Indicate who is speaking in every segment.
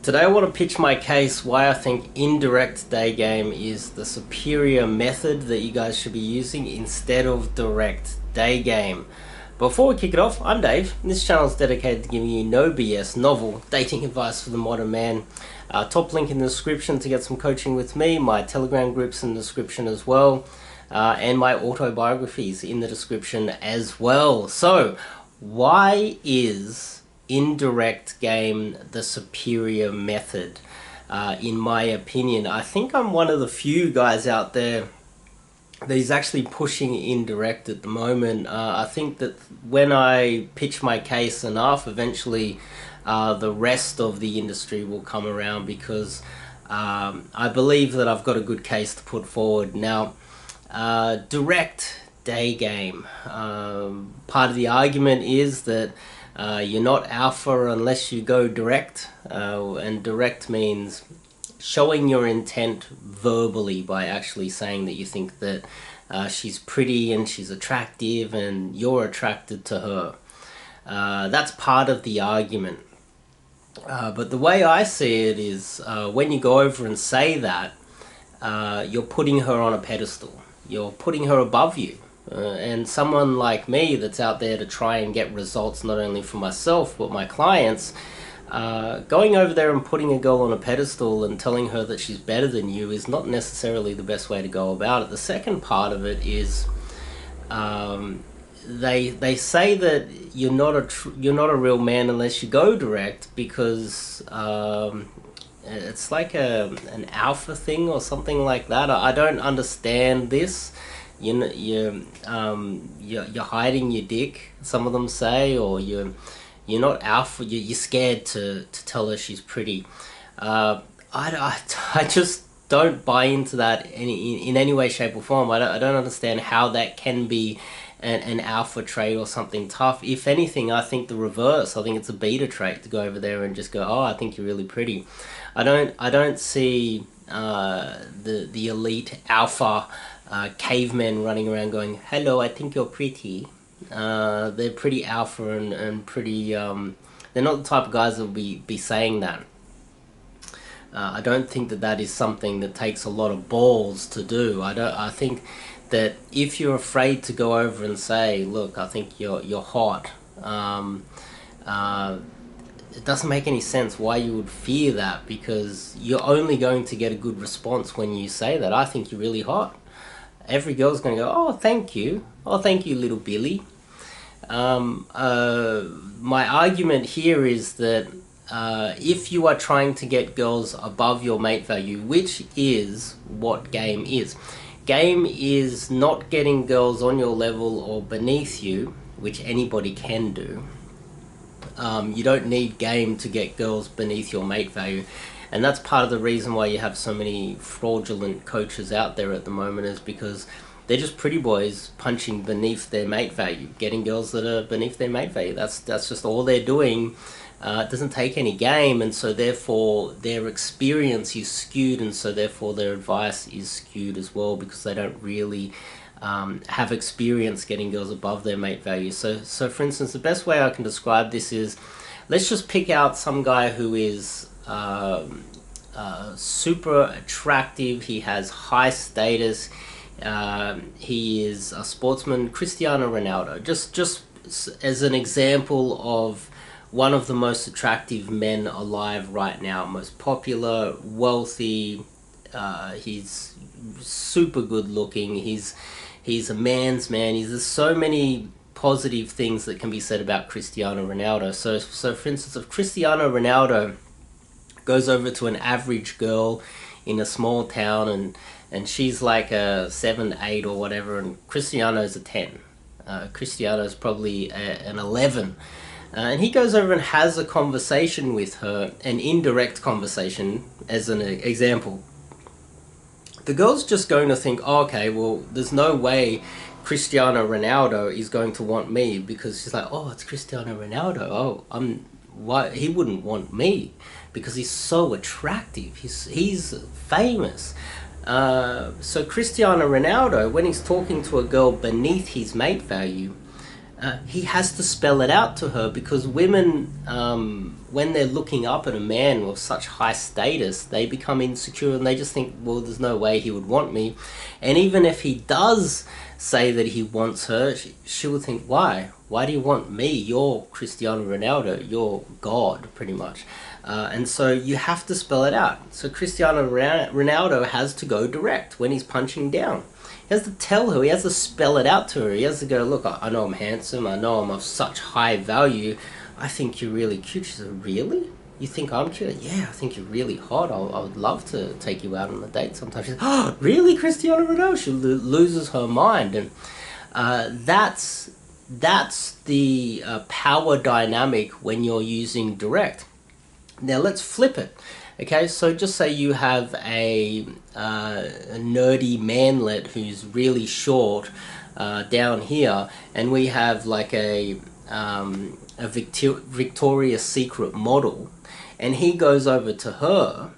Speaker 1: Today I want to pitch my case why I think indirect day game is the superior method that you guys should be using instead of direct day game. Before we kick it off, I'm Dave, and this channel is dedicated to giving you no BS, novel dating advice for the modern man. Top link in the description to get some coaching with me, my Telegram groups in the description as well, and my autobiographies in the description as well. So, why is indirect game the superior method? In my opinion, I think I'm one of the few guys out there that is actually pushing indirect at the moment. I think that when I pitch my case enough, eventually the rest of the industry will come around, because I believe that I've got a good case to put forward. Now, direct day game, part of the argument is that you're not alpha unless you go direct, and direct means showing your intent verbally by actually saying that you think that she's pretty and she's attractive and you're attracted to her. That's part of the argument. But the way I see it is, when you go over and say that, you're putting her on a pedestal. You're putting her above you. And someone like me that's out there to try and get results not only for myself but my clients, going over there and putting a girl on a pedestal and telling her that she's better than you is not necessarily the best way to go about it. The second part of it is, they say that you're not a real man unless you go direct, because it's like an alpha thing or something like that. I don't understand this. You're hiding your dick, some of them say, or you're not alpha. You're scared to tell her she's pretty. I just don't buy into that in any way, shape or form. I don't understand how that can be an alpha trait or something tough. If anything, I think the reverse. I think it's a beta trait to go over there and just go, oh, I think you're really pretty. I don't see the elite alpha cavemen running around going, hello, I think you're pretty. They're pretty alpha and pretty, they're not the type of guys that will be saying that. I don't think that is something that takes a lot of balls to do. I think that if you're afraid to go over and say, look, I think you're hot, it doesn't make any sense why you would fear that, because you're only going to get a good response when you say that. I think you're really hot. Every girl's going to go, oh, thank you. Oh, thank you, little Billy. My argument here is that if you are trying to get girls above your mate value, which is what game is. Game is not getting girls on your level or beneath you, which anybody can do. You don't need game to get girls beneath your mate value. And that's part of the reason why you have so many fraudulent coaches out there at the moment, is because they're just pretty boys punching beneath their mate value, getting girls that are beneath their mate value. That's just all they're doing. It doesn't take any game, and so therefore their experience is skewed, and so therefore their advice is skewed as well, because they don't really have experience getting girls above their mate value. So for instance, the best way I can describe this is, let's just pick out some guy who is super attractive. He has high status. He is a sportsman, Christiano Ronaldo. Just as an example of one of the most attractive men alive right now, most popular, wealthy. He's super good looking. He's a man's man. There's so many positive things that can be said about Cristiano Ronaldo. So for instance, if Cristiano Ronaldo goes over to an average girl in a small town, and she's like a 7, 8 or whatever, and Cristiano's a 10. Cristiano's probably an 11. And he goes over and has a conversation with her, an indirect conversation, as an example. The girl's just going to think, oh, okay, well, there's no way Cristiano Ronaldo is going to want me, because she's like, oh, it's Cristiano Ronaldo. Oh, he wouldn't want me because he's so attractive. He's famous. So Cristiano Ronaldo, when he's talking to a girl beneath his mate value, he has to spell it out to her, because women, when they're looking up at a man of such high status, they become insecure and they just think, well, there's no way he would want me. And even if he does say that he wants her, she will think, why? Why do you want me? You're Cristiano Ronaldo. You're God, pretty much. And so you have to spell it out. So Cristiano Ronaldo has to go direct when he's punching down. He has to tell her, he has to spell it out to her. He has to go, look, I know I'm handsome, I know I'm of such high value, I think you're really cute. She said, really? You think I'm cute? Yeah, I think you're really hot. I would love to take you out on a date sometime. She said, oh, really, Cristiano Ronaldo? She loses her mind. And that's the power dynamic when you're using direct. Now let's flip it. Okay, so just say you have a nerdy manlet who's really short down here, and we have like a Victoria's Secret model, and he goes over to her,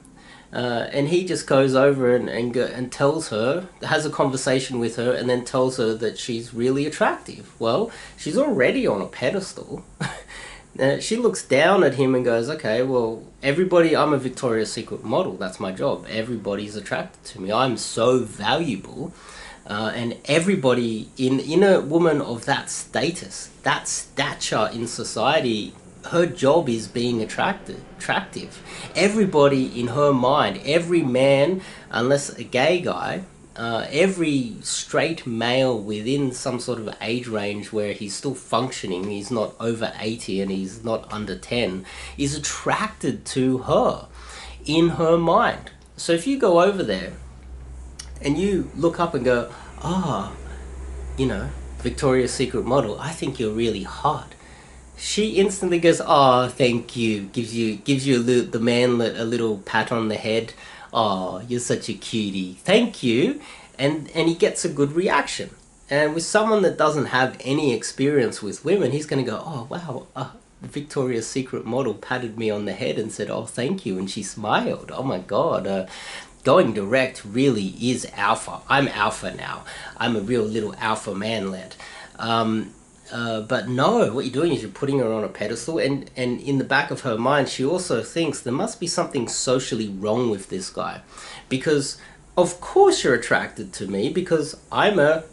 Speaker 1: and he just goes over and tells her, has a conversation with her, and then tells her that she's really attractive. Well, she's already on a pedestal. She looks down at him and goes, okay, well, everybody, I'm a Victoria's Secret model, that's my job. Everybody's attracted to me. I'm so valuable. And everybody, in a woman of that status, that stature in society, her job is being attractive. Everybody in her mind, every man, unless a gay guy, every straight male within some sort of age range where he's still functioning, he's not over 80 and he's not under 10, is attracted to her in her mind. So if you go over there and you look up and go, ah, you know, Victoria's Secret model, I think you're really hot. She instantly goes, oh, thank you, gives you the manlet a little pat on the head. Oh, you're such a cutie. Thank you. And he gets a good reaction. And with someone that doesn't have any experience with women, he's going to go, oh, wow, the Victoria's Secret model patted me on the head and said, oh, thank you. And she smiled. Oh, my God. Going direct really is alpha. I'm alpha now. I'm a real little alpha manlet. But no, what you're doing is you're putting her on a pedestal, and in the back of her mind, she also thinks there must be something socially wrong with this guy, because of course you're attracted to me, because I'm a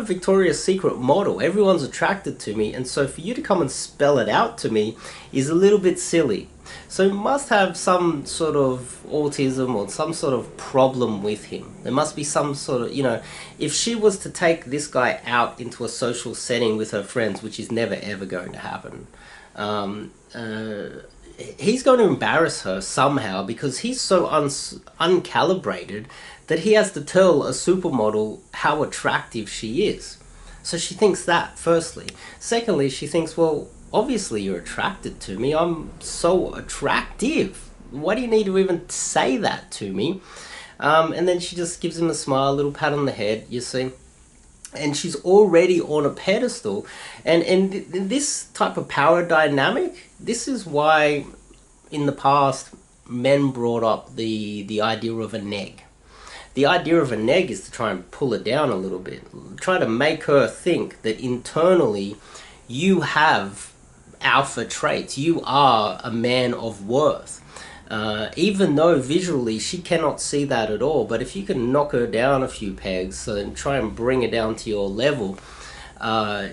Speaker 1: Victoria's Secret model. Everyone's attracted to me, and so for you to come and spell it out to me is a little bit silly. So he must have some sort of autism or some sort of problem with him. There must be some sort of, you know, if she was to take this guy out into a social setting with her friends, which is never ever going to happen, he's going to embarrass her somehow, because he's so uncalibrated that he has to tell a supermodel how attractive she is. So she thinks that, firstly. Secondly, she thinks, well, obviously you're attracted to me. I'm so attractive. Why do you need to even say that to me? And then she just gives him a smile, a little pat on the head, you see. And she's already on a pedestal. And this type of power dynamic, this is why in the past men brought up the idea of a neg. The idea of a neg is to try and pull her down a little bit. Try to make her think that internally you have alpha traits. You are a man of worth. Even though visually she cannot see that at all. But if you can knock her down a few pegs and try and bring her down to your level,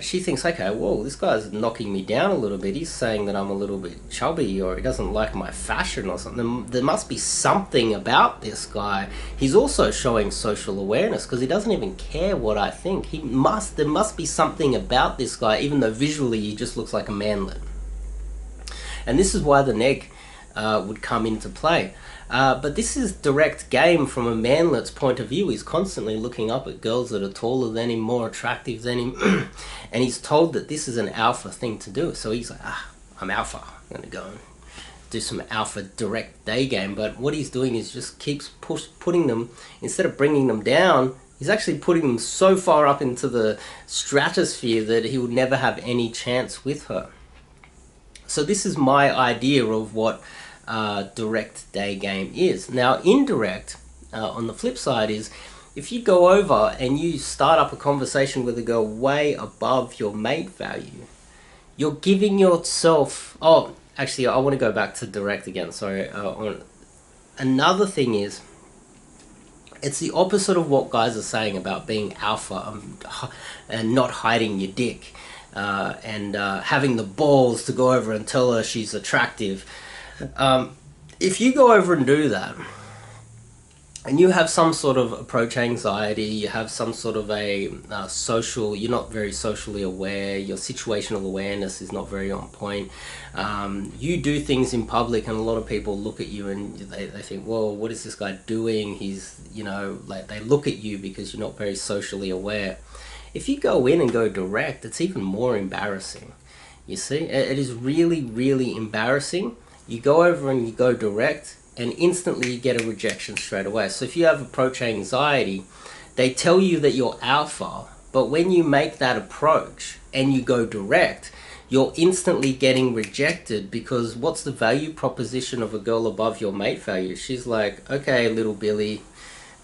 Speaker 1: she thinks, okay, whoa, this guy's knocking me down a little bit. He's saying that I'm a little bit chubby, or he doesn't like my fashion or something. There must be something about this guy. He's also showing social awareness, because he doesn't even care what I think. There must be something about this guy, even though visually he just looks like a manlet. And this is why the neg would come into play. But this is direct game from a manlet's point of view. He's constantly looking up at girls that are taller than him, more attractive than him, and he's told that this is an alpha thing to do. So he's like, I'm alpha. I'm going to go and do some alpha direct day game. But what he's doing is just keeps putting them, instead of bringing them down, he's actually putting them so far up into the stratosphere that he would never have any chance with her. So this is my idea of what direct day game is. Now indirect, on the flip side, is If you go over and you start up a conversation with a girl way above your mate value, you're giving yourself... Oh, actually, I want to go back to direct again. Sorry. Another thing is, it's the opposite of what guys are saying about being alpha and not hiding your dick and having the balls to go over and tell her she's attractive. If you go over and do that, and you have some sort of approach anxiety, you have some sort of a social, you're not very socially aware, your situational awareness is not very on point, you do things in public and a lot of people look at you and they think, well, what is this guy doing? He's, you know, like, they look at you because you're not very socially aware. If you go in and go direct, it's even more embarrassing. You see, it is really, really embarrassing. You go over and you go direct, and instantly you get a rejection straight away. So if you have approach anxiety, they tell you that you're alpha, but when you make that approach and you go direct, you're instantly getting rejected, because what's the value proposition of a girl above your mate value? She's like, okay, little Billy,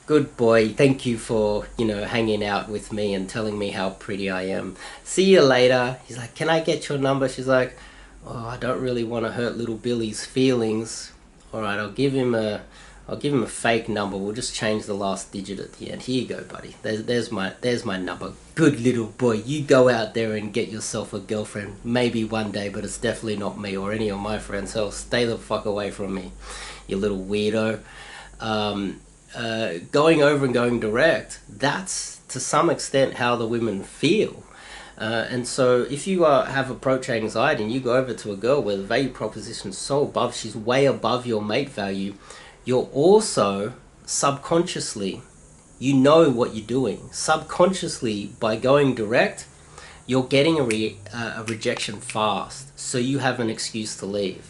Speaker 1: good boy, thank you for, you know, hanging out with me and telling me how pretty I am. See you later. He's like, can I get your number? She's like, oh, I don't really want to hurt little Billy's feelings. All right, I'll give him a fake number. We'll just change the last digit at the end. Here you go, buddy. There's my number. Good little boy. You go out there and get yourself a girlfriend. Maybe one day, but it's definitely not me or any of my friends. Hell, stay the fuck away from me, you little weirdo. Going over and going direct, that's to some extent how the women feel. And so if you have approach anxiety and you go over to a girl where the value proposition is so above, she's way above your mate value, you're also subconsciously, you know what you're doing. Subconsciously, by going direct, you're getting a rejection fast, so you have an excuse to leave.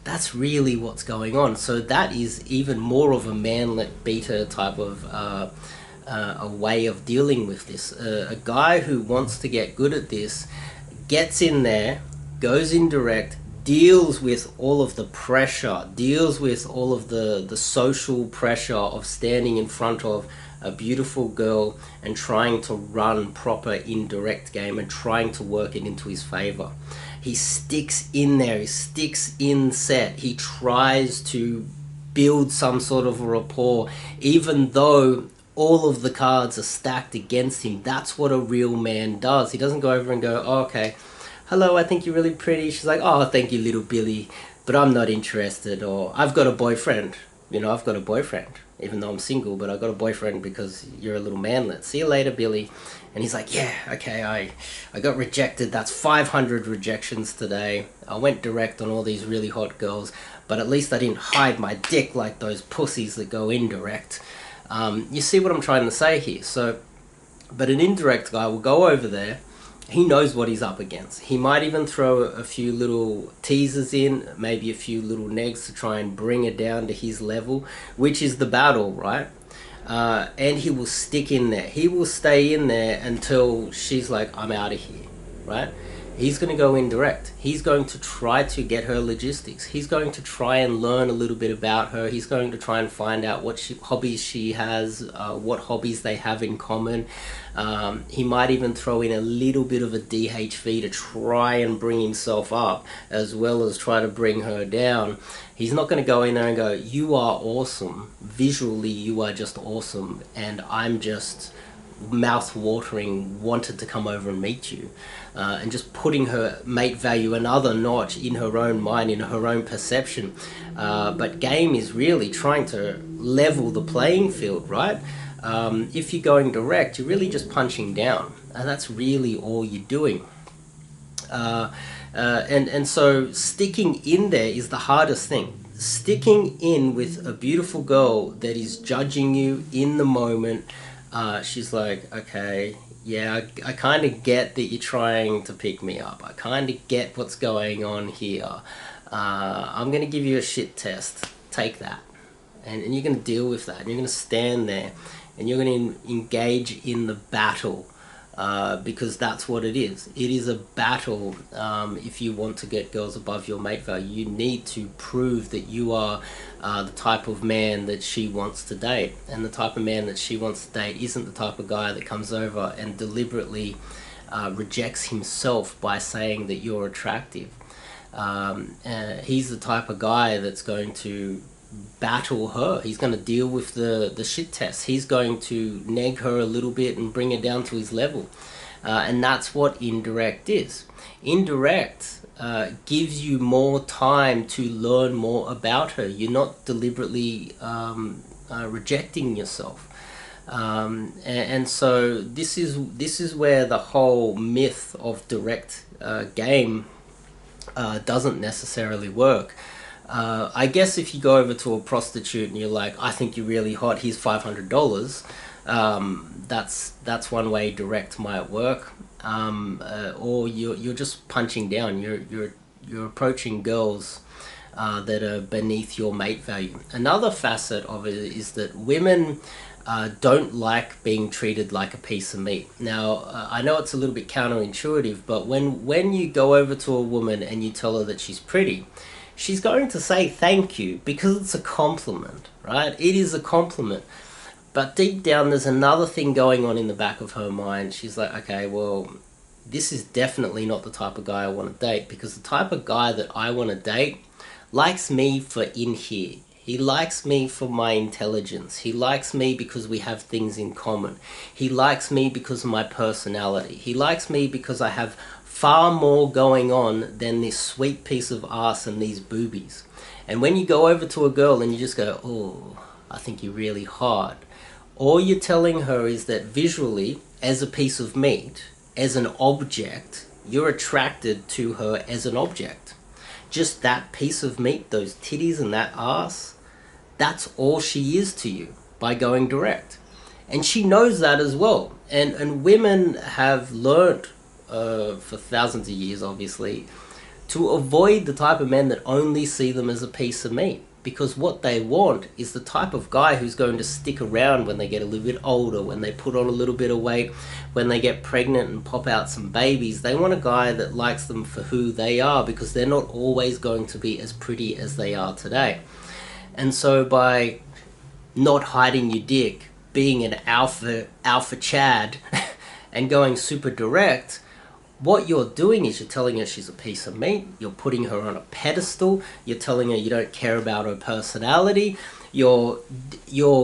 Speaker 1: That's really what's going on. So that is even more of a manlet beta type of a way of dealing with this. A guy who wants to get good at this gets in there, goes in direct, deals with all of the pressure, deals with all of the social pressure of standing in front of a beautiful girl and trying to run proper indirect game and trying to work it into his favor. He sticks in there, he sticks in set, he tries to build some sort of a rapport, even though all of the cards are stacked against him. That's what a real man does. He doesn't go over and go, oh, okay, hello, I think you're really pretty. She's like, oh, thank you, little Billy, but I'm not interested. Or I've got a boyfriend. You know, I've got a boyfriend, even though I'm single, but I've got a boyfriend because you're a little manlet. See you later, Billy. And he's like, yeah, okay, I got rejected. That's 500 rejections today. I went direct on all these really hot girls, but at least I didn't hide my dick like those pussies that go indirect. You see what I'm trying to say here? So, but an indirect guy will go over there. He knows what he's up against. He might even throw a few little teasers in, maybe a few little negs to try and bring it down to his level, which is the battle, right? And he will stick in there. He will stay in there until she's like, I'm out of here, right? He's going to go indirect. He's going to try to get her logistics. He's going to try and learn a little bit about her. He's going to try and find out what hobbies she has, what hobbies they have in common. He might even throw in a little bit of a DHV to try and bring himself up, as well as try to bring her down. He's not going to go in there and go, you are awesome. Visually, you are just awesome. And I'm just mouth-watering, wanted to come over and meet you. And just putting her mate value another notch in her own mind, in her own perception. But game is really trying to level the playing field, right? If you're going direct, you're really just punching down. And that's really all you're doing. And so sticking in there is the hardest thing. Sticking in with a beautiful girl that is judging you in the moment. She's like, okay, yeah, I kind of get that you're trying to pick me up. I kind of get what's going on here. I'm going to give you a shit test. Take that. And you're going to deal with that. And you're going to stand there and you're going to engage in the battle because that's what it is. It is a battle. If you want to get girls above your mate value, you need to prove that you are the type of man that she wants to date. And the type of man that she wants to date isn't the type of guy that comes over and deliberately rejects himself by saying that you're attractive. He's the type of guy that's going to battle her. He's going to deal with the shit test. He's going to neg her a little bit and bring her down to his level. And that's what indirect is. Indirect gives you more time to learn more about her. You're not deliberately rejecting yourself. And so this is where the whole myth of direct game doesn't necessarily work. I guess if you go over to a prostitute and you're like, I think you're really hot, here's $500, that's one way direct might work. Or you're just punching down. You're approaching girls that are beneath your mate value. Another facet of it is that women don't like being treated like a piece of meat. Now, I know it's a little bit counterintuitive, but when you go over to a woman and you tell her that she's pretty, she's going to say thank you because it's a compliment, right? It is a compliment. But deep down, there's another thing going on in the back of her mind. She's like, okay, well, this is definitely not the type of guy I want to date, because the type of guy that I want to date likes me for in here. He likes me for my intelligence. He likes me because we have things in common. He likes me because of my personality. He likes me because I have far more going on than this sweet piece of ass and these boobies. And when you go over to a girl and you just go, oh, I think you're really hot, all you're telling her is that visually, as a piece of meat, as an object, you're attracted to her as an object. Just that piece of meat, those titties and that ass, that's all she is to you by going direct. And she knows that as well. And women have learnt for thousands of years, obviously, to avoid the type of men that only see them as a piece of meat. Because what they want is the type of guy who's going to stick around when they get a little bit older, when they put on a little bit of weight, when they get pregnant and pop out some babies. They want a guy that likes them for who they are, because they're not always going to be as pretty as they are today. And so by not hiding your dick, being an alpha Chad, and going super direct, what you're doing is you're telling her she's a piece of meat, you're putting her on a pedestal, you're telling her you don't care about her personality, you're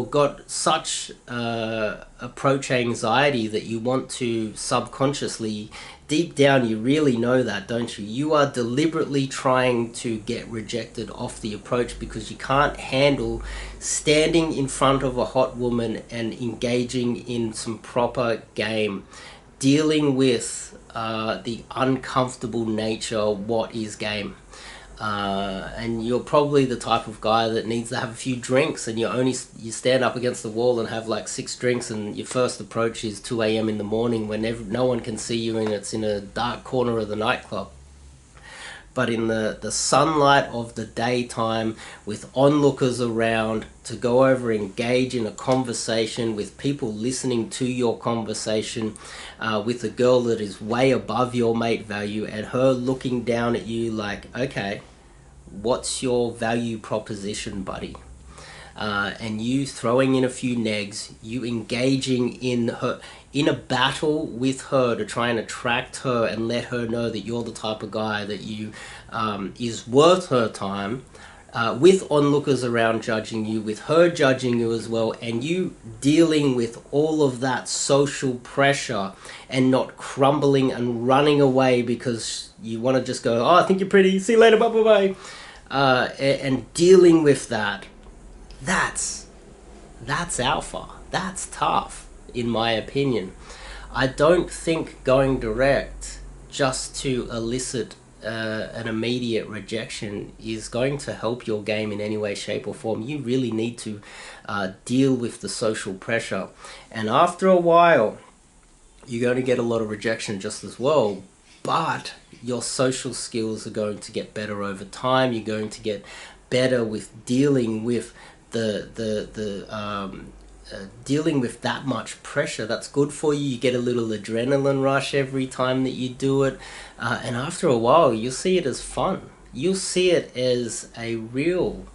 Speaker 1: got such approach anxiety that you want to subconsciously, deep down you really know that, don't you? You are deliberately trying to get rejected off the approach because you can't handle standing in front of a hot woman and engaging in some proper game, dealing with the uncomfortable nature of what is game. And you're probably the type of guy that needs to have a few drinks, and you stand up against the wall and have like 6 drinks, and your first approach is 2 a.m. in the morning when no one can see you and it's in a dark corner of the nightclub. But in the sunlight of the daytime, with onlookers around, to go over, engage in a conversation with people listening to your conversation, with a girl that is way above your mate value, and her looking down at you like, okay, what's your value proposition, buddy? And you throwing in a few negs, you engaging in a battle with her to try and attract her and let her know that you're the type of guy that you is worth her time, with onlookers around judging you, with her judging you as well, and you dealing with all of that social pressure and not crumbling and running away because you want to just go, oh, I think you're pretty, see you later, bye bye bye, and dealing with that. That's alpha. That's tough, in my opinion. I don't think going direct just to elicit an immediate rejection is going to help your game in any way, shape or form. You really need to deal with the social pressure. And after a while, you're going to get a lot of rejection just as well. But your social skills are going to get better over time. You're going to get better with dealing with the dealing with that much pressure. That's good for you. You get a little adrenaline rush every time that you do it, and after a while you'll see it as fun. You'll see it as a real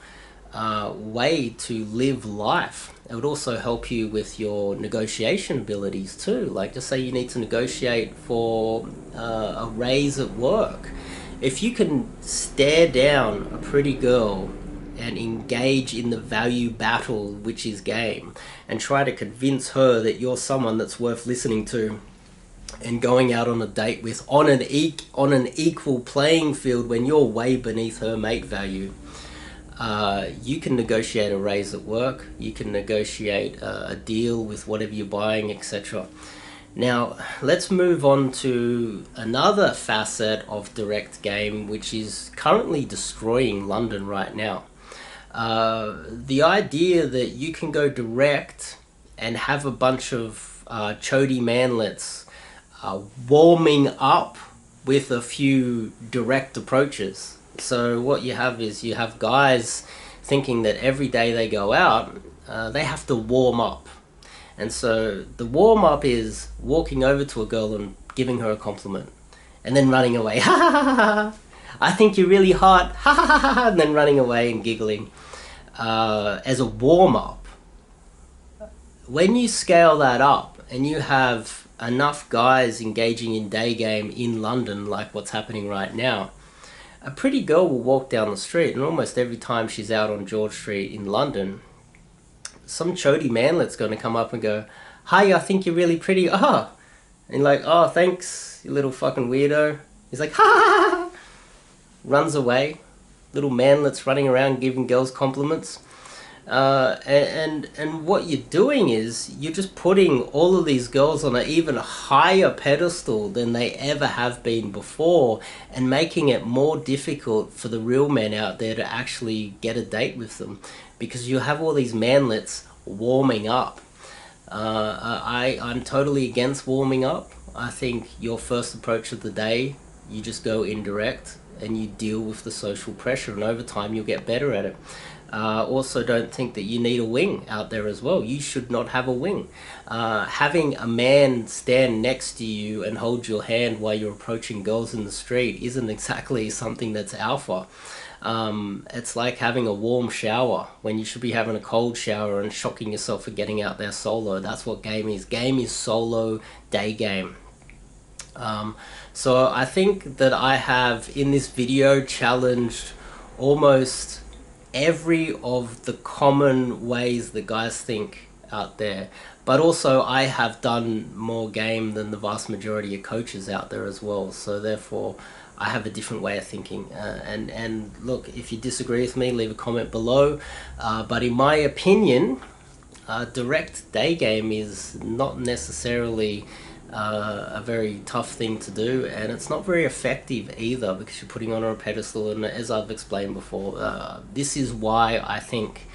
Speaker 1: way to live life. It would also help you with your negotiation abilities too. Like, just say you need to negotiate for a raise at work. If you can stare down a pretty girl and engage in the value battle, which is game, and try to convince her that you're someone that's worth listening to and going out on a date with on an equal playing field when you're way beneath her mate value, you can negotiate a raise at work, you can negotiate a deal with whatever you're buying, etc. Now, let's move on to another facet of direct game, which is currently destroying London right now. The idea that you can go direct and have a bunch of chody manlets warming up with a few direct approaches. So what you have is you have guys thinking that every day they go out, they have to warm up. And so the warm up is walking over to a girl and giving her a compliment and then running away. Ha ha ha ha! I think you're really hot. Ha ha ha ha! And then running away and giggling as a warm up. When you scale that up and you have enough guys engaging in day game in London, like what's happening right now, a pretty girl will walk down the street, and almost every time she's out on George Street in London, some chody manlet's going to come up and go, "Hi, I think you're really pretty." Ah, and like, "Oh, thanks, you little fucking weirdo." He's like, "Ha ha ha!" Runs away. Little manlet's running around giving girls compliments. And what you're doing is you're just putting all of these girls on an even higher pedestal than they ever have been before, and making it more difficult for the real men out there to actually get a date with them, because you have all these manlets warming up. I'm totally against warming up. I think your first approach of the day, you just go indirect and you deal with the social pressure, and over time you'll get better at it. Also, don't think that you need a wing out there as well. You should not have a wing. Having a man stand next to you and hold your hand while you're approaching girls in the street isn't exactly something that's alpha. It's like having a warm shower when you should be having a cold shower and shocking yourself for getting out there solo. That's what game is. Game is solo day game. So I think that I have in this video challenged almost every of the common ways that guys think out there, but also I have done more game than the vast majority of coaches out there as well, so therefore I have a different way of thinking. And look, if you disagree with me, leave a comment below, but in my opinion, direct day game is not necessarily a very tough thing to do, and it's not very effective either, because you're putting on a pedestal. And as I've explained before, this is why I think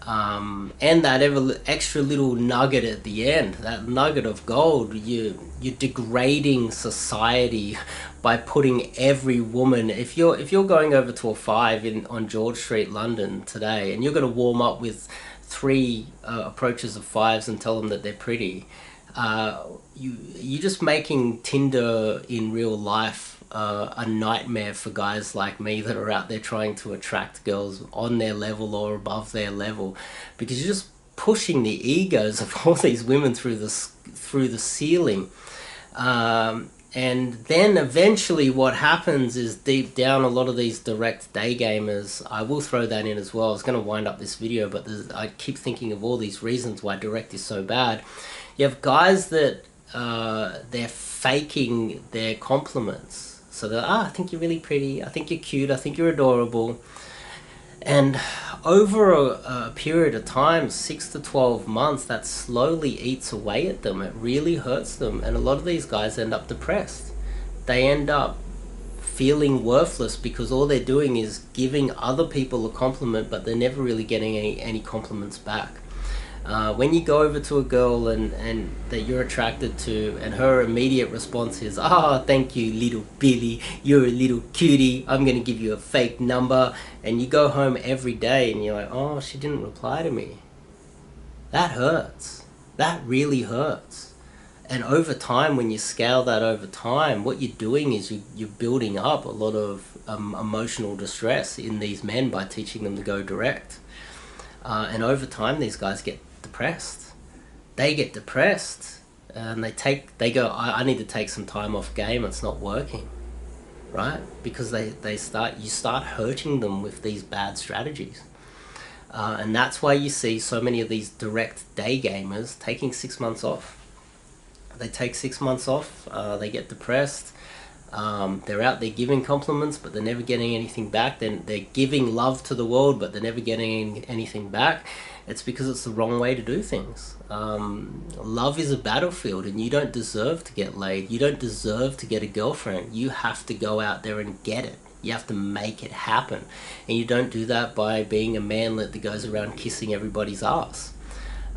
Speaker 1: and that extra little nugget at the end, that nugget of gold, you're degrading society by putting every woman. If you're going over to a 5 on George Street, London today, and you're going to warm up with 3 approaches of 5s and tell them that they're pretty, you're just making Tinder in real life a nightmare for guys like me that are out there trying to attract girls on their level or above their level, because you're just pushing the egos of all these women through the ceiling. And then eventually what happens is, deep down, a lot of these direct day gamers, I will throw that in as well. I was going to wind up this video, but I keep thinking of all these reasons why direct is so bad. You have guys that they're faking their compliments. So they're, I think you're really pretty, I think you're cute, I think you're adorable. And over a period of time, 6 to 12 months, that slowly eats away at them. It really hurts them. And a lot of these guys end up depressed. They end up feeling worthless because all they're doing is giving other people a compliment, but they're never really getting any compliments back. When you go over to a girl and that you're attracted to, and her immediate response is, "Ah, thank you, little Billy, you're a little cutie, I'm gonna give you a fake number," and you go home every day and you're like, "Oh, she didn't reply to me." That hurts. That really hurts. And over time, when you scale that over time, what you're doing is you're building up a lot of emotional distress in these men by teaching them to go direct. And over time, these guys get depressed. They get depressed, and they go, I need to take some time off game. It's not working, right? Because you start hurting them with these bad strategies. And that's why you see so many of these direct day gamers taking 6 months off. They take 6 months off, they get depressed, they're out there giving compliments, but they're never getting anything back. Then they're giving love to the world, but they're never getting anything back. It's because it's the wrong way to do things. Love is a battlefield, and you don't deserve to get laid. You don't deserve to get a girlfriend. You have to go out there and get it. You have to make it happen. And you don't do that by being a manlet that goes around kissing everybody's ass.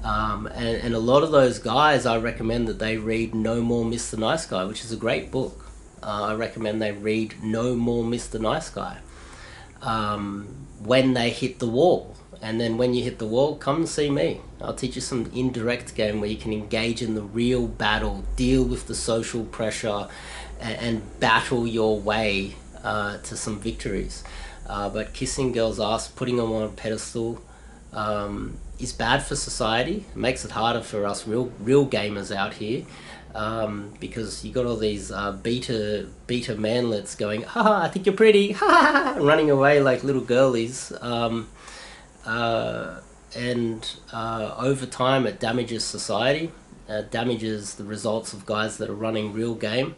Speaker 1: And a lot of those guys, I recommend that they read No More Mr. Nice Guy, which is a great book. I recommend they read No More Mr. Nice Guy when they hit the wall. And then when you hit the wall, come and see me. I'll teach you some indirect game where you can engage in the real battle, deal with the social pressure, and battle your way to some victories. But kissing girls' ass, putting them on a pedestal, is bad for society. It makes it harder for us real gamers out here, because you got all these beta manlets going, ha, I think you're pretty, ha, running away like little girlies. And over time it damages society, damages the results of guys that are running real game,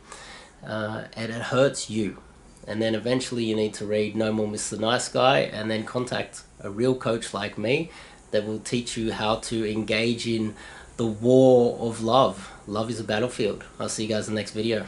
Speaker 1: and it hurts you. And then eventually you need to read No More Mr. Nice Guy, and then contact a real coach like me that will teach you how to engage in the war of love. Love is a battlefield. I'll see you guys in the next video.